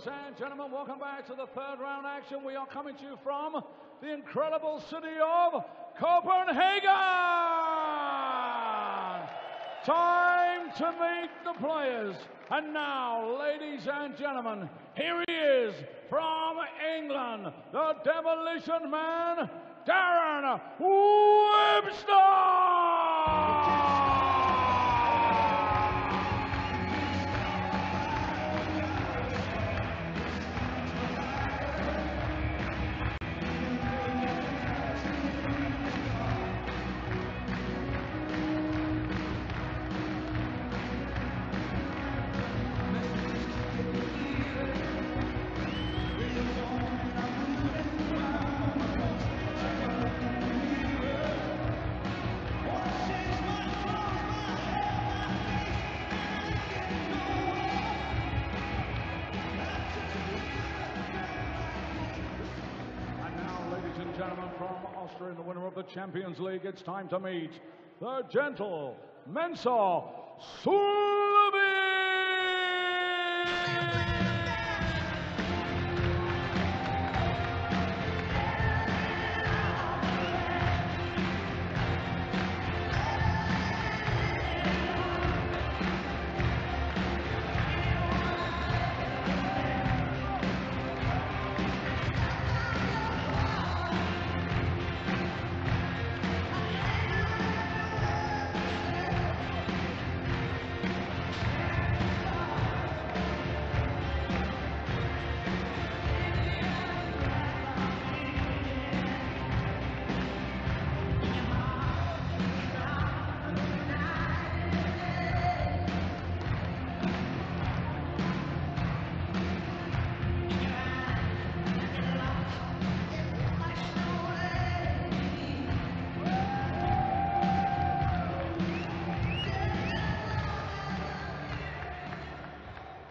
Ladies and gentlemen, welcome back to the third round action. We are coming to you from the incredible city of Copenhagen. Time to meet the players. And now, ladies and gentlemen, here he is from England, the Demolition Man, Darren Webster! Gentlemen from Austria, the winner of the Champions League, it's time to meet the gentle Mensa Suljovic.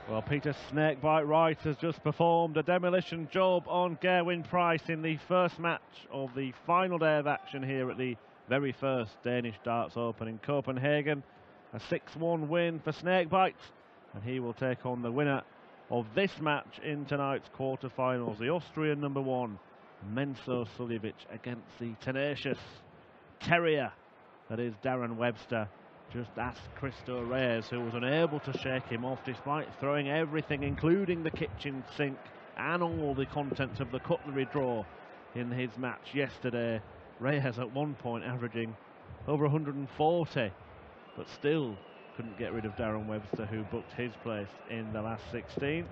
Well, Peter Snakebite Wright has just performed a demolition job on Gerwyn Price in the first match of the final day of action here at the very first Danish Darts Open in Copenhagen. A 6-1 win for Snakebite, and he will take on the winner of this match in tonight's quarterfinals, the Austrian number 1, Mensa Suljovic, against the tenacious terrier that is Darren Webster. Just ask Cristo Reyes, who was unable to shake him off despite throwing everything, including the kitchen sink and all the contents of the cutlery drawer in his match yesterday. Reyes at one point averaging over 140, but still couldn't get rid of Darren Webster, who booked his place in the last 16.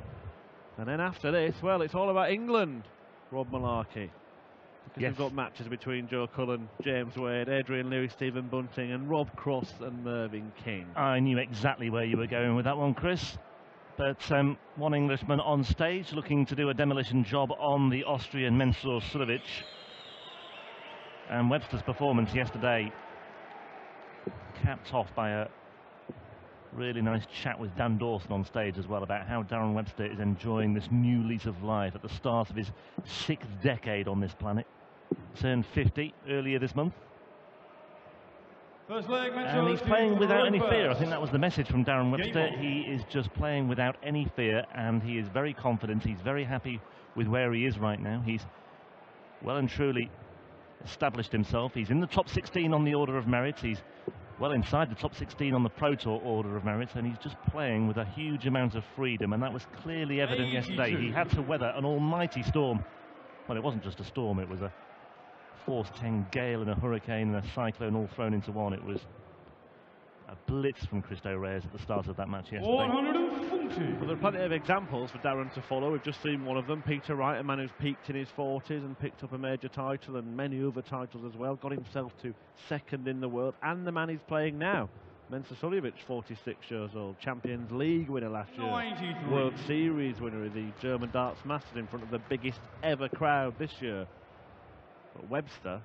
And then after this, well, it's all about England, Rob Malarkey. Because yes, we've got matches between Joe Cullen, James Wade, Adrian Lewis, Stephen Bunting and Rob Cross and Mervyn King. I knew exactly where you were going with that one, Chris. But one Englishman on stage looking to do a demolition job on the Austrian Mensa Suljovic. And Webster's performance yesterday capped off by a really nice chat with Dan Dawson on stage as well about how Darren Webster is enjoying this new lease of life at the start of his 6th decade on this planet. Turned 50 earlier this month. And he's playing without any fear. I think that was the message from Darren Webster. He is just playing without any fear, and he is very confident. He's very happy with where he is right now. He's well and truly established himself. He's in the top 16 on the order of merit. He's well inside the top 16 on the Pro Tour order of merit, and he's just playing with a huge amount of freedom, and that was clearly evident yesterday. He had to weather an almighty storm. Well, it wasn't just a storm, it was a force 10 gale and a hurricane and a cyclone all thrown into one. It was a blitz from Cristo Reyes at the start of that match yesterday. 140. Well, there are plenty of examples for Darren to follow. We've just seen one of them, Peter Wright, a man who's peaked in his 40s and picked up a major title and many other titles as well, got himself to 2nd in the world, and the man he's playing now, Mensa Suljovic, 46 years old, Champions League winner last year, 93. World Series winner of the German Darts Masters in front of the biggest ever crowd this year. But Webster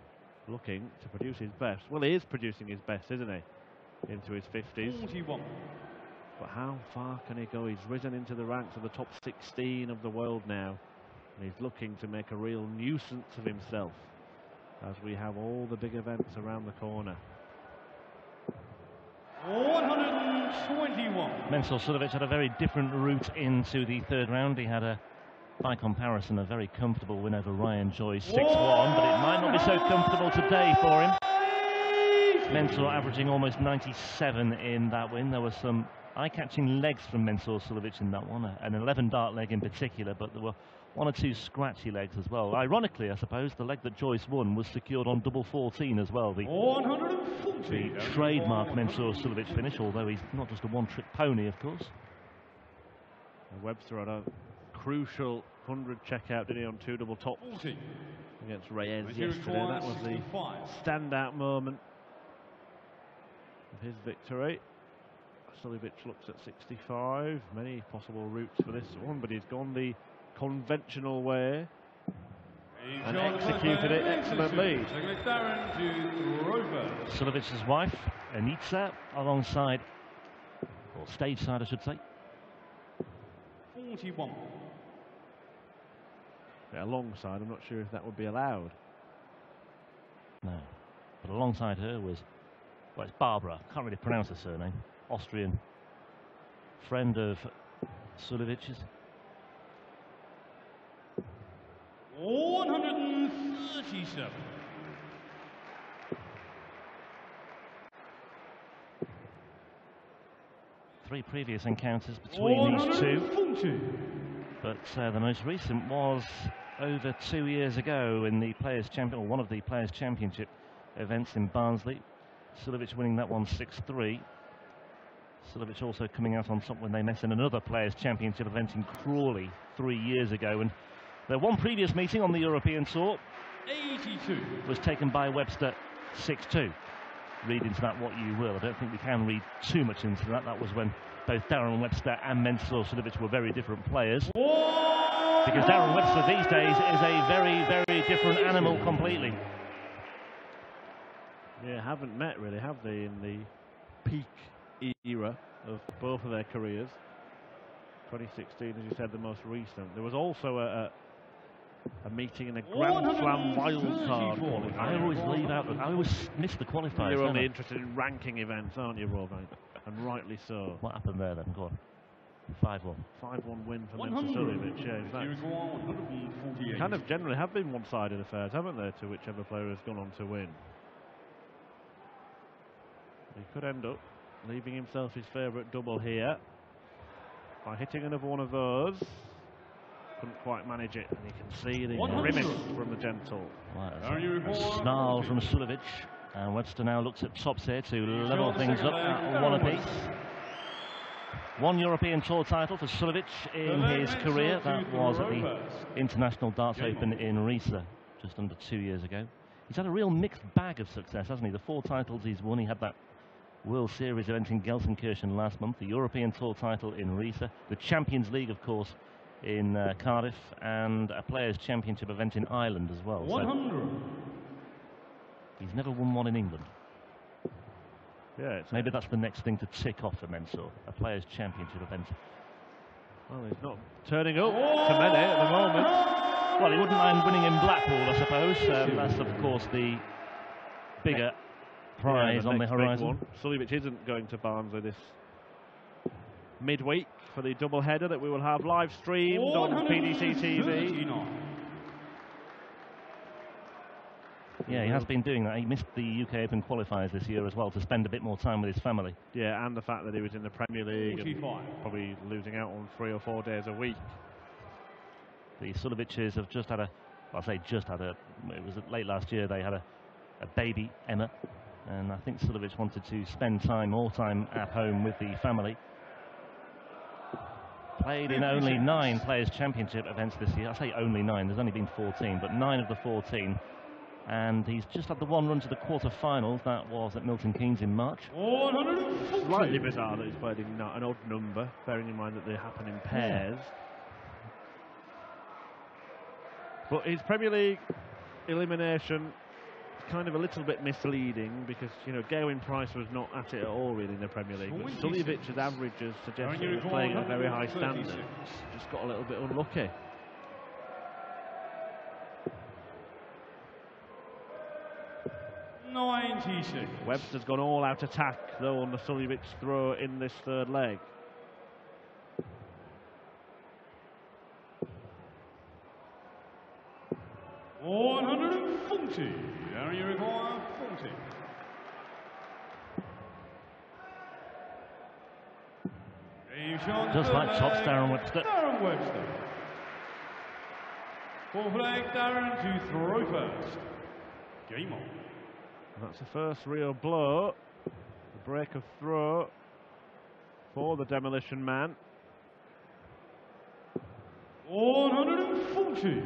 looking to produce his best. Well, he is producing his best, isn't he? Into his 50s. 41. But how far can he go? He's risen into the ranks of the top 16 of the world now, and he's looking to make a real nuisance of himself as we have all the big events around the corner. 121. Mensa Suljovic had a very different route into the third round. He had a by comparison, a very comfortable win over Ryan Joyce, 6-1, but it might not be so comfortable today for him. Mensur averaging almost 97 in that win. There were some eye-catching legs from Mensur Suljovic in that one, an 11-dart leg in particular, but there were one or two scratchy legs as well. Ironically, I suppose, the leg that Joyce won was secured on double 14 as well. The trademark Mensur Suljovic finish, although he's not just a one-trick pony, of course. Webster had a crucial 100 checkout, did he, on 2 double tops against Reyes yesterday. That was the standout moment of his victory. Suljovic looks at 65. Many possible routes for this one, but he's gone the conventional way and executed it excellently. Suljovic's wife, Anita, alongside, or stage side I should say. 41. Yeah, alongside, I'm not sure if that would be allowed. No, but alongside her was, well, it's Barbara, can't really pronounce her surname, Austrian friend of Suljovic's. 137. Three previous encounters between these two, but the most recent was over 2 years ago in the Players' Champion, or one of the Players' Championship events in Barnsley. Suljovic winning that one 6-3. Suljovic also coming out on top when they met in another Players' Championship event in Crawley 3 years ago. And their one previous meeting on the European Tour 82 was taken by Webster 6-2. Read into that what you will. I don't think we can read too much into that. That was when both Darren Webster and Mensur Suljovic were very different players. Because Darren Webster these days is a very, very different animal completely. Yeah, haven't met really, have they, in the peak era of both of their careers. 2016, as you said, the most recent. There was also a meeting in a Grand Slam wildcard qualifier. I always miss the qualifiers. You're only interested in ranking events, aren't you, Rob? And rightly so. What happened there then? Go on. 5-1. 5-1 win for Mensur Suljovic. Yeah, kind of generally have been one-sided affairs, haven't they, to whichever player has gone on to win. He could end up leaving himself his favourite double here by hitting another one of those. Couldn't quite manage it, and you can see the grimace from the gentle. Right, a snarl from Suljovic, and Webster now looks at tops here to level things up at one apiece. One European Tour title for Suljovic in his career. That was at the International Darts Open in Riesa just under 2 years ago. He's had a real mixed bag of success, hasn't he? The 4 titles he's won. He had that World Series event in Gelsenkirchen last month, the European Tour title in Riesa, the Champions League, of course, in Cardiff, and a Players' Championship event in Ireland as well. 100. So he's never won one in England. Yeah, maybe that's the next thing to tick off for Mensur, a Players' Championship event. Well, he's not turning up to many at the moment. Well, he wouldn't mind winning in Blackpool, I suppose. That's, of course, the bigger prize on the horizon. Suljovic isn't going to Barnsley this midweek for the double header that we will have live streamed on PDC TV. Yeah, he has been doing that. He missed the UK Open qualifiers this year as well to spend a bit more time with his family. Yeah, and the fact that he was in the Premier League and probably losing out on 3 or 4 days a week. The Suljovics have just had it was late last year, they had a baby, Emma, and I think Suljovic wanted to spend more time at home with the family. Played in only 9 Players' Championship events this year. I say only 9, there's only been 14, but 9 of the 14. And he's just had the one run to the quarter-finals. That was at Milton Keynes in March. Slightly bizarre that he's played in an odd number, bearing in mind that they happen in pairs. Yeah. But his Premier League elimination is kind of a little bit misleading because, you know, Gerwyn Price was not at it at all really in the Premier League. But Suljovic's averages suggest he was playing at a very high standard. Just got a little bit unlucky. Webster's gone all out attack though on the Suljovic throw in this third leg. 140. And you require 40. Just like tops, Darren Webster. Darren Webster. Full flag, Darren to throw first. Game on. That's the first real blow. The break of throw for the Demolition Man. 140.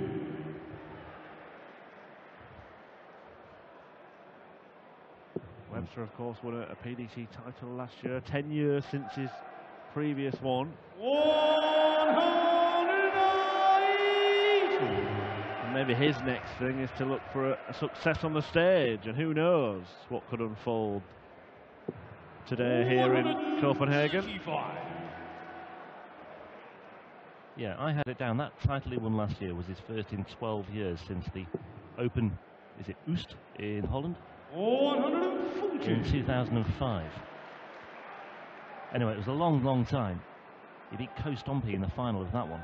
Webster, of course, won a PDC title last year. 10 years since his previous one. 180. And maybe his next thing is to look for a success on the stage, and who knows what could unfold today here in Copenhagen. Yeah, I had it down. That title he won last year was his first in 12 years since the Open, is it Oost in Holland? 140. In 2005. Anyway, it was a long, long time. He beat Ko Stompy in the final of that one.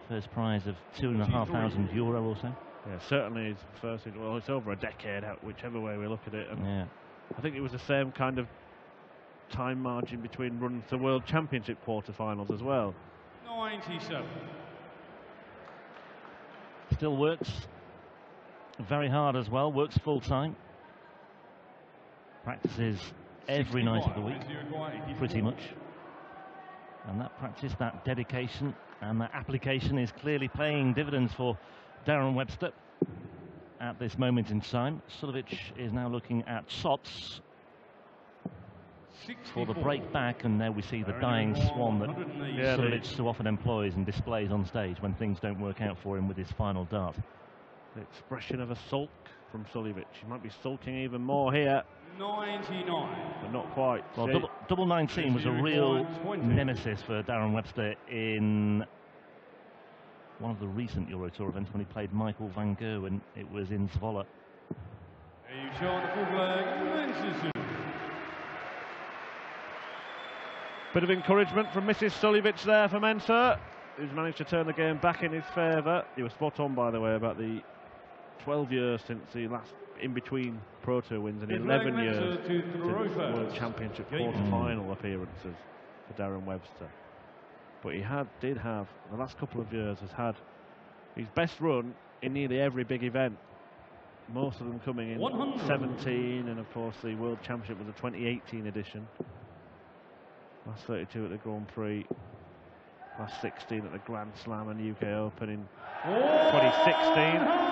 First prize of €2,500 or so. Yeah, certainly his first. Well, it's over a decade out, whichever way we look at it. And yeah. I think it was the same kind of time margin between runs to World Championship quarterfinals as well. 97. Still works very hard as well. Works full time. Practices every night of the week, pretty much. And that practice, that dedication and that application is clearly paying dividends for Darren Webster at this moment in time. Suljovic is now looking at Sots for the break back, and there we see the dying swan that Suljovic so often employs and displays on stage when things don't work out for him with his final dart. The expression of a sulk from Suljovic. He might be sulking even more here. 99. But not quite. Well, double 19 was a real nemesis for Darren Webster in one of the recent Euro Tour events when he played Michael van Gerwen. It was in Zwolle. Bit of encouragement from Mrs. Suljovic there for Mensah, who's managed to turn the game back in his favour. He was spot on, by the way, about the 12 years since the last in-between Pro Tour wins and 11 years since World Championship quarter-final appearances for Darren Webster. But he did have, the last couple of years, has had his best run in nearly every big event. Most of them coming in 17, and of course the World Championship was a 2018 edition. Last 32 at the Grand Prix, last 16 at the Grand Slam and UK Open in 2016.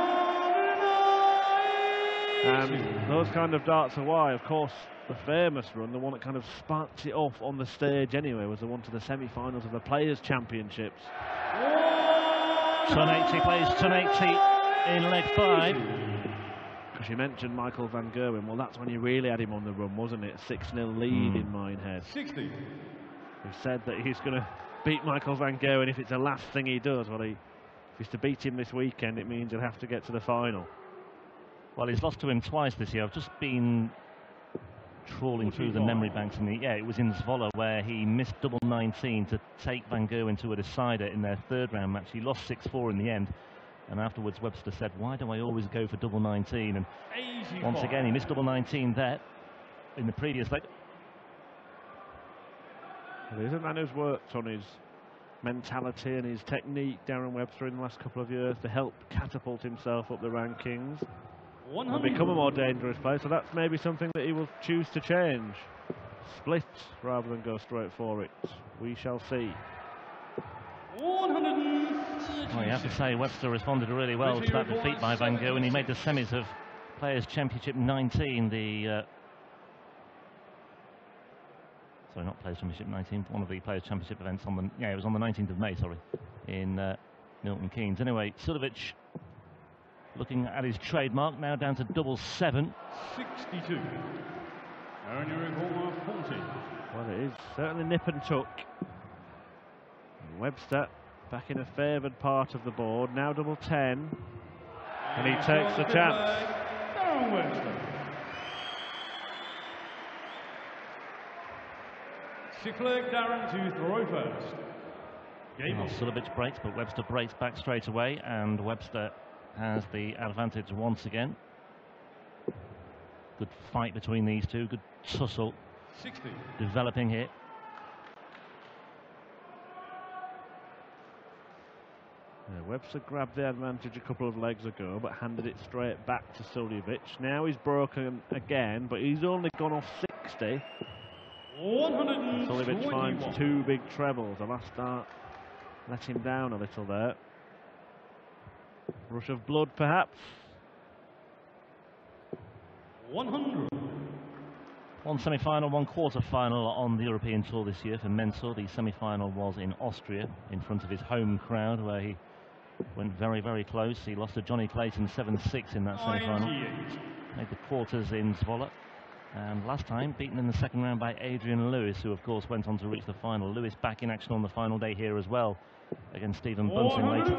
And those kind of darts are why, of course, the famous run, the one that kind of sparked it off on the stage anyway, was the one to the semi-finals of the Players' Championships. He plays 180 in leg 5. Because you mentioned Michael van Gerwen, well, that's when you really had him on the run, wasn't it? 6-0 lead in Minehead. 60. Who said that he's going to beat Michael van Gerwen if it's the last thing he does. Well, if he's to beat him this weekend, it means he'll have to get to the final. Well, he's lost to him twice this year. I've just been trawling through the memory banks, and it was in Zwolle where he missed double 19 to take Van Gerwen to a decider in their third round match. He lost 6-4 in the end, and afterwards Webster said, "Why do I always go for double 19?" And once again, he missed double 19 there in the previous leg. Well, he's a man who's worked on his mentality and his technique, Darren Webster, in the last couple of years to help catapult himself up the rankings and become a more dangerous player. So that's maybe something that he will choose to change. Split rather than go straight for it. We shall see. Well, you have to say Webster responded really well to that defeat by Van Gerwen. He made the semis of Players' Championship 19, sorry, not Players' Championship 19, one of the Players' Championship events on the, it was on the 19th of May, sorry, in Milton Keynes. Anyway, Suljovic looking at his trademark, now down to double 7. 62. And you're in 40. Well, it is certainly nip and tuck. Webster back in a favoured part of the board, now double 10. And he takes the chance. Darren Webster. 6 leg, Darren to throw first. Well, Suljovic breaks, but Webster breaks back straight away, and Webster has the advantage once again. Good fight between these two, good tussle 60. developing here. Yeah, Webster grabbed the advantage a couple of legs ago, but handed it straight back to Suljovic. Now he's broken again, but he's only gone off 60. Suljovic finds two big trebles. The last start let him down a little there. Rush of blood, perhaps. 100. One semi-final, one quarter-final on the European Tour this year for Mensur. The semi-final was in Austria, in front of his home crowd, where he went very, very close. He lost to Johnny Clayton 7-6 in that semi-final. Made the quarters in Zwolle. And last time, beaten in the second round by Adrian Lewis, who of course went on to reach the final. Lewis back in action on the final day here as well, against Stephen Bunting later.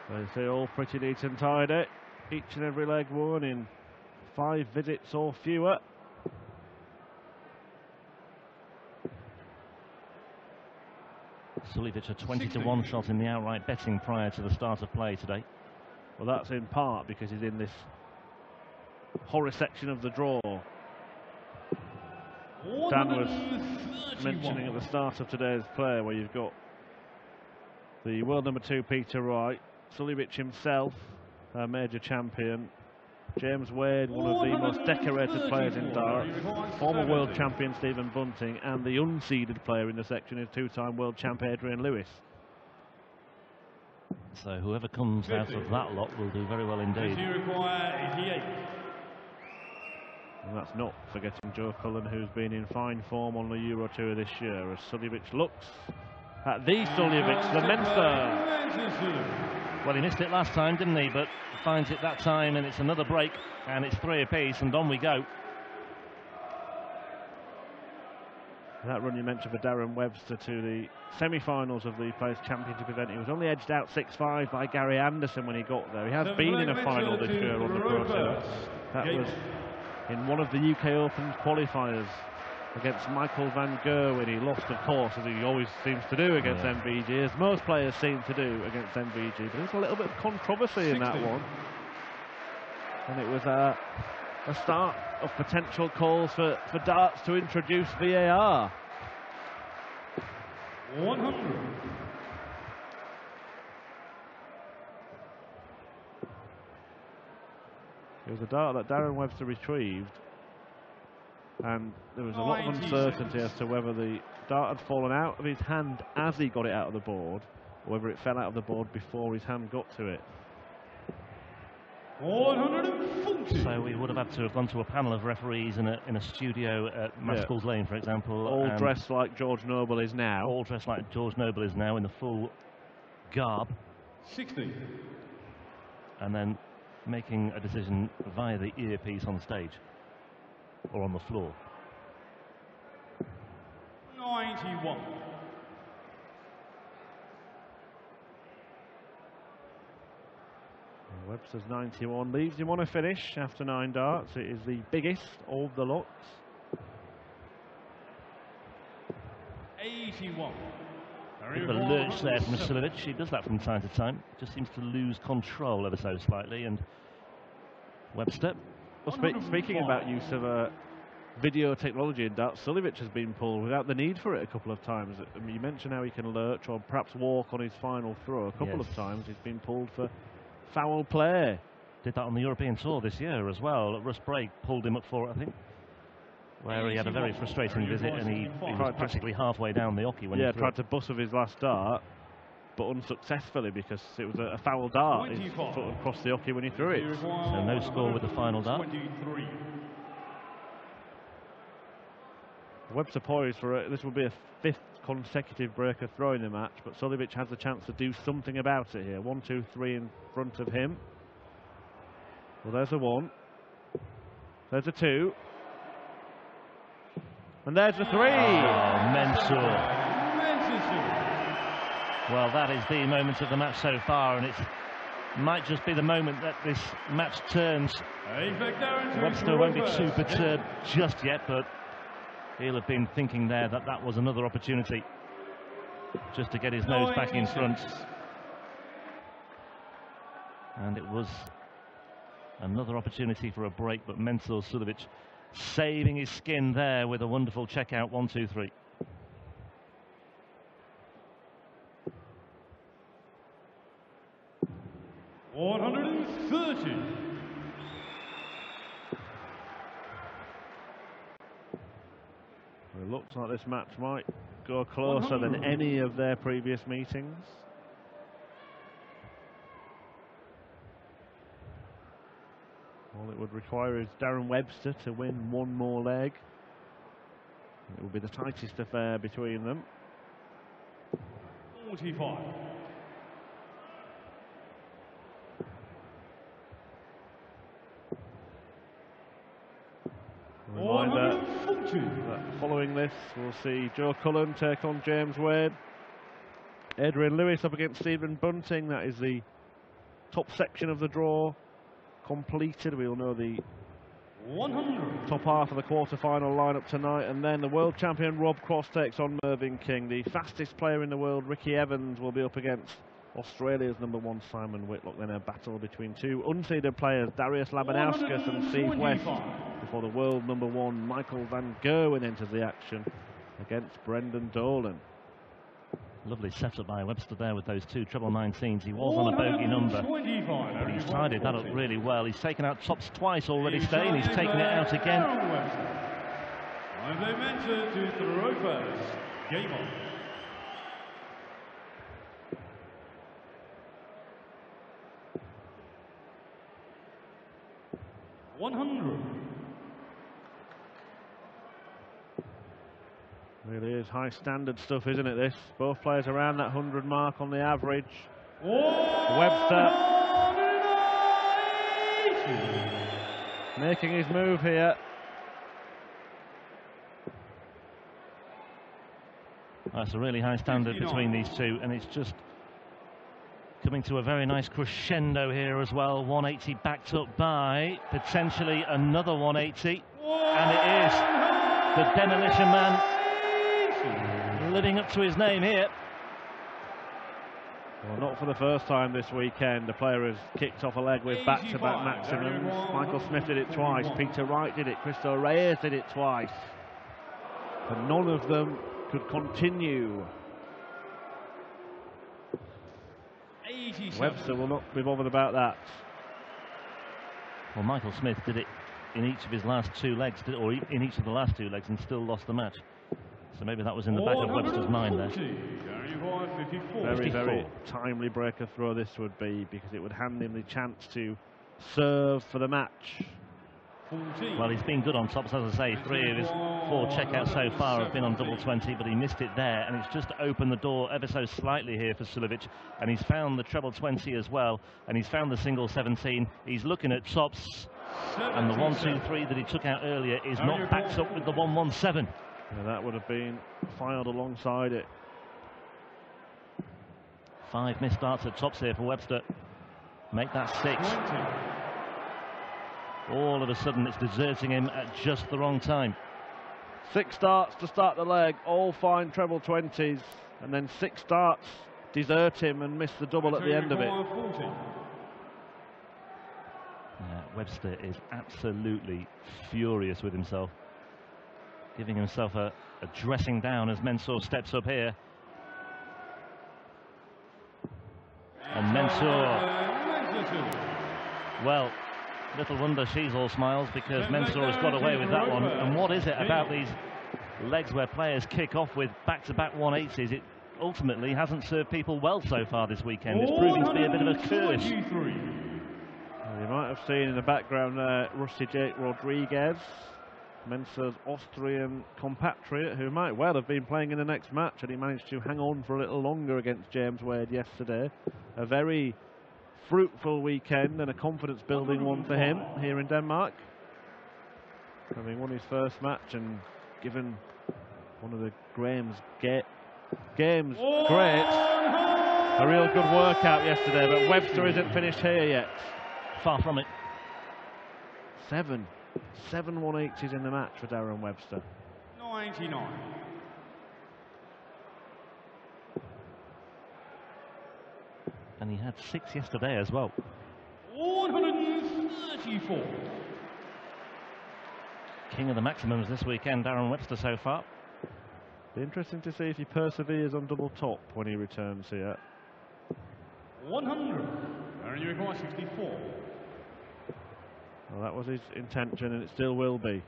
They say all pretty neat and tidy. Each and every leg won in 5 visits or fewer. Suljovic a 20-1 shot in the outright betting prior to the start of play today. Well, that's in part because he's in this horror section of the draw. Dan was mentioning at the start of today's play where you've got the world number 2 Peter Wright, Suljovic himself, a major champion, James Wade, one of the most decorated players in darts, former world champion Stephen Bunting, and the unseeded player in the section is 2-time world champ Adrian Lewis. So whoever comes out of that lot will do very well indeed. And that's not forgetting Joe Cullen, who's been in fine form on the Euro Tour this year, as Suljovic looks at the Suljovic, the Mensur. Well, he missed it last time, didn't he? But finds it that time, and it's another break, and it's 3 apiece, and on we go. That run you mentioned for Darren Webster to the semi-finals of the Players' Championship event. He was only edged out 6-5 by Gary Anderson when he got there. He has been in a final this year on the Pro Tour. That was in one of the UK Open qualifiers against Michael van Gerwen. He lost, of course, as he always seems to do against MVG, as most players seem to do against MVG. But there's a little bit of controversy in that one. And it was a start of potential calls for darts to introduce VAR. 100. It was a dart that Darren Webster retrieved, and there was a lot of uncertainty as to whether the dart had fallen out of his hand as he got it out of the board, or whether it fell out of the board before his hand got to it. 140. So we would have had to have gone to a panel of referees in a studio at Maskell's Lane, for example. All dressed like George Noble is now. All dressed like George Noble is now, in the full garb. 60. And then making a decision via the earpiece on stage or on the floor. 91. Webster's 91 leaves him on a finish after 9 darts. It is the biggest of the lots. 81. Bit of a lurch there from Suljovic. He does that from time to time. Just seems to lose control ever so slightly. And Webster. Well, speaking about use of video technology in darts, Suljovic has been pulled without the need for it a couple of times. I mean, you mentioned how he can lurch or perhaps walk on his final throw. A couple of times he's been pulled for foul play. Did that on the European Tour this year as well. Russ Brake pulled him up for it, I think, where he had a very frustrating visit, and he was practically halfway down the ocky when he tried to bust with his last dart, but unsuccessfully because it was a foul dart. His foot across the ocky when he threw it. So no score with the final dart. 23. Webster poised for it. This will be a 5th consecutive breaker throw in the match, but Suljovic has the chance to do something about it here. 1, 2, 3 in front of him. Well, there's a 1. There's a 2. And there's a 3. Mensur. Well, that is the moment of the match so far, and it might just be the moment that this match turns. Webster won't be too perturbed just yet, but he'll have been thinking there that that was another opportunity. just to get his nose back in front. And it was another opportunity for a break, but Mensur Suljovic saving his skin there with a wonderful check out. 1-2-3. It looks like this match might go closer than any of their previous meetings. All it would require is Darren Webster to win one more leg. It will be the tightest affair between them. 45. Reminder that following this, we'll see Joe Cullen take on James Wade. Adrian Lewis up against Stephen Bunting. That is the top section of the draw completed. We'll know the 100. top half of the quarter-final lineup tonight, and then the world champion Rob Cross takes on Mervyn King. The fastest player in the world, Ricky Evans, will be up against Australia's #1 Simon Whitlock. Then a battle between two unseeded players, Darius Labanauskas and Steve West, before the world #1 Michael van Gerwen enters the action against Brendan Dolan. Lovely setup by Webster there with those two treble 19s. He was on a bogey number, but he's tidied that up really well. He's taken out tops twice already today, and he's taken it out again. And they mentioned to throw first. Game on. Really is high standard stuff, isn't it, this? Both players around that 100 mark on the average. Webster making his move here. That's a really high standard between these two, and it's just coming to a very nice crescendo here as well. 180 backed up by potentially another 180, and it is the Demolition Man living up to his name here. Well, not for the first time this weekend. The player has kicked off a leg with back-to-back maximums. Michael Smith did it twice, Peter Wright did it, Cristo Reyes did it twice. And none of them could continue. Webster will not be bothered about that. Well, Michael Smith did it in each of his last two legs, or in each of the last two legs, and still lost the match. So maybe that was in the back of Webster's mind there. Very, very timely breaker throw this would be, because it would hand him the chance to serve for the match. Well, he's been good on tops, as I say. 3 of his 4 checkouts so far have been on double 20, but he missed it there, and it's just opened the door ever so slightly here for Suljovic, and he's found the treble 20 as well, and he's found the single 17. He's looking at tops, and the 1-2-3 that he took out earlier is not backed up with the 1-1-7. Yeah, that would have been filed alongside it. 5 missed starts at tops here for Webster. Make that 6. All of a sudden it's deserting him at just the wrong time. 6 starts to start the leg, all fine treble 20s, and then 6 starts desert him and miss the double at the end of it. Webster is absolutely furious with himself, giving himself a dressing down as Mensur steps up here. And Mensur, well, little wonder she's all smiles, because Mensur has got away with that one. And what is it about these legs where players kick off with back-to-back 180s? It ultimately hasn't served people well so far this weekend. It's proving to be a bit of a curse. You might have seen in the background there Rusty Jake Rodriguez, Mensur's Austrian compatriot, who might well have been playing in the next match, and he managed to hang on for a little longer against James Wade yesterday. A very fruitful weekend and a confidence-building one for him here in Denmark, having won his first match and given one of the game's great a real good workout yesterday. But Webster isn't finished here yet. Far from it. 7 180s in the match for Darren Webster. 99. and he had 6 yesterday as well. 134. King of the maximums this weekend, Darren Webster so far. Be interesting to see if he perseveres on double top when he returns here. 100. Darren, you require 64. Well, that was his intention, and it still will be.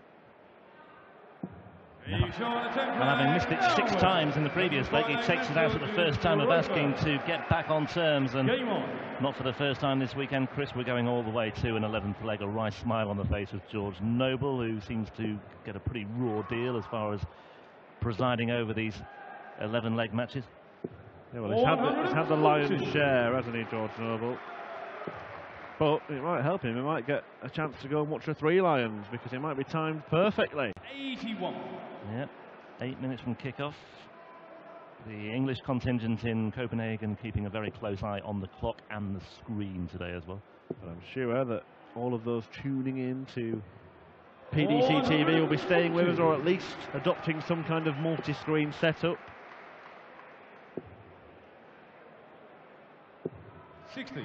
And having missed it 6 times in the previous leg, he takes it out at the first time of asking to get back on terms, and not for the first time this weekend. Chris, we're going all the way to an 11th leg. A wry smile on the face of George Noble, who seems to get a pretty raw deal as far as presiding over these 11-leg matches. Yeah, well, he's had the lion's share, hasn't he, George Noble? But it might help him. He might get a chance to go and watch the 3 Lions, because it might be timed perfectly. 81. Yep, 8 minutes from kickoff. The English contingent in Copenhagen keeping a very close eye on the clock and the screen today as well. But I'm sure that all of those tuning in to PDC TV will be staying with us, or at least adopting some kind of multi-screen setup. 60.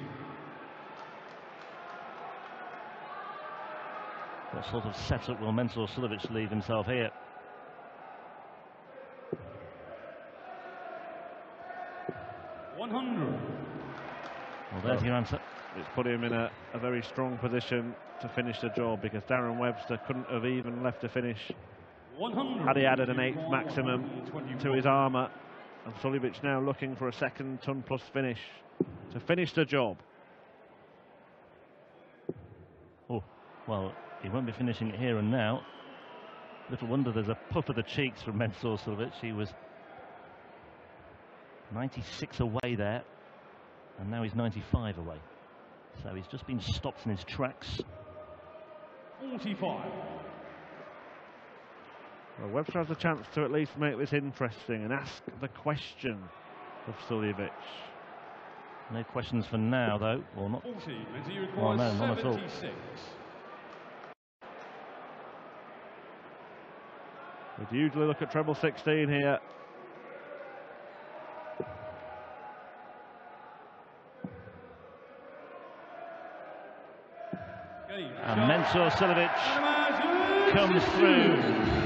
What sort of setup will Mensur Suljovic leave himself here? Well, there's your answer. It's put him in a very strong position to finish the job, because Darren Webster couldn't have even left a finish had he added an 8th maximum to his armour. And Suljovic now looking for a 2nd ton plus finish to finish the job. Oh, well, he won't be finishing it here and now. Little wonder there's a puff of the cheeks from Mensur Suljovic. He was 96 away there, and now he's 95 away. So he's just been stopped in his tracks. 45. Well, Webster has a chance to at least make this interesting and ask the question of Suljovic. No questions for now, though, or not. 40. Oh, no, none at all. 76. We'd usually look at treble 16 here. And Mensur Suljovic comes through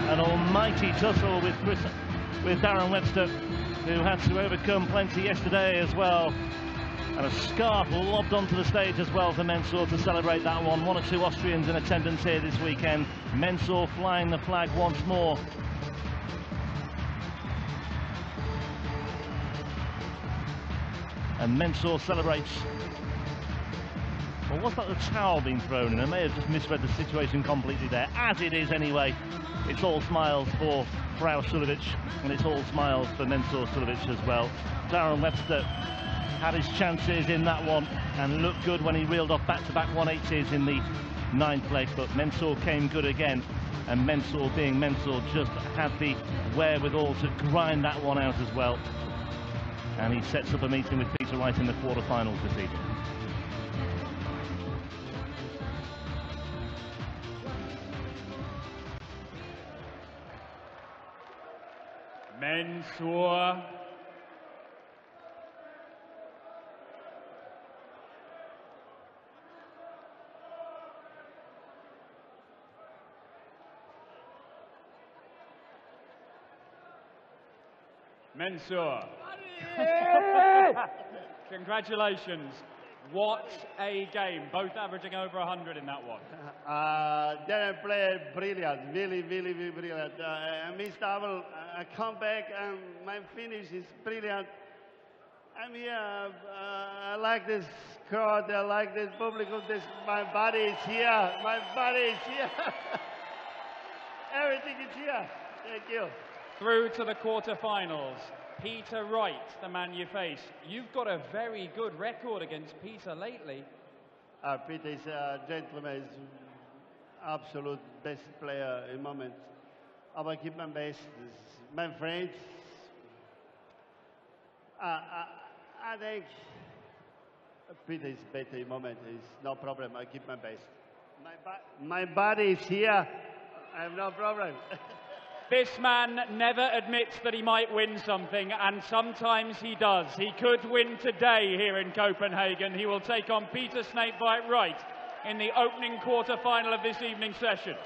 an almighty tussle with Darren Webster, who had to overcome plenty yesterday as well. And a scarf lobbed onto the stage as well for Mensur to celebrate that one. 1 or 2 Austrians in attendance here this weekend. Mensur flying the flag once more. And Mensur celebrates. Well, was that the towel being thrown in? I may have just misread the situation completely there. As it is anyway, it's all smiles for Frau Suljovic, and it's all smiles for Mensur Suljovic as well. Darren Webster had his chances in that one and looked good when he reeled off back-to-back 180s in the 9th leg, but Mensur came good again, and Mensur, being Mensur, just had the wherewithal to grind that one out as well. And he sets up a meeting with Peter Wright in the quarterfinals this evening. Mensur. Mensur. Congratulations. What a game. Both averaging over 100 in that one. Darren played brilliant, really brilliant. Missed double, comeback, and my finish is brilliant. I'm here. I like this crowd. I like this public. My body is here. My body is here. Everything is here. Thank you. Through to the quarterfinals. Peter Wright, the man you face. You've got a very good record against Peter lately. Peter is a gentleman, is absolute best player in the moment. I will keep my best. My friends, I think Peter is better in the moment. It's no problem. I keep my best. My body is here. I have no problem. This man never admits that he might win something, and sometimes he does. He could win today here in Copenhagen. He will take on Peter Snakebite Wright in the opening quarter-final of this evening's session.